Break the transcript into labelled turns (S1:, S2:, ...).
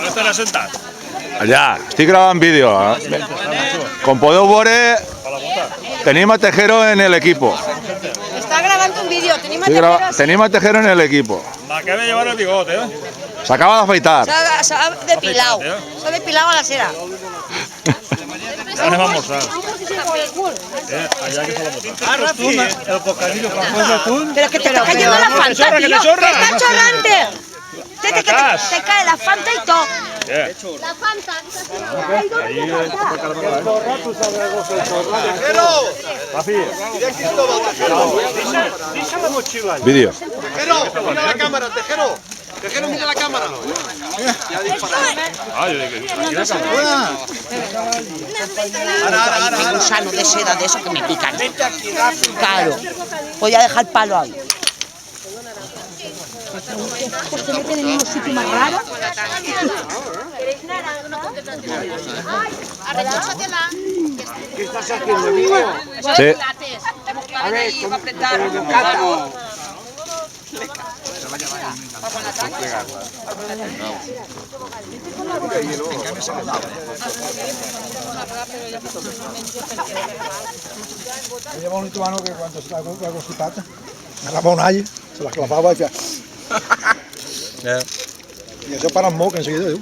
S1: No estaràs sentat.
S2: Ja, estic gravant vídeo. Com podeu veure, tenim a Tejero en el equipo.
S3: Está grabando un vídeo,
S2: Tenim a Tejero en el equipo.
S1: M'acaba de llevar el bigot,
S2: Se acaba de afeitar.
S3: Se ha depilado. Se ha depilado a la cera.
S1: Anem a almorzar. Allà que se la botan.
S4: El bocadillo con arroz de atún.
S3: Pero que te está cayendo la Fanta, tío.
S1: que te chorra.
S3: ¡Que está chorrante! Te cae la Fanta y todo.
S5: La Fanta.
S2: Vídeo.
S4: Tejero, mira la cámara, Tejero. Tejero, mira la cámara.
S3: Un gusano de seda de eso que me pican. Claro. Voy a dejar palo ahí. Pues se meten en un sitio más raro.
S5: Arrechósatela.
S4: ¿Qué estás haciendo, niño?
S2: Sí.
S4: A ver, con gato.
S6: Lleva un lituano que cuando se la constipata, agarraba un all, se la clavaba y decía... Y eso para un moco enseguida,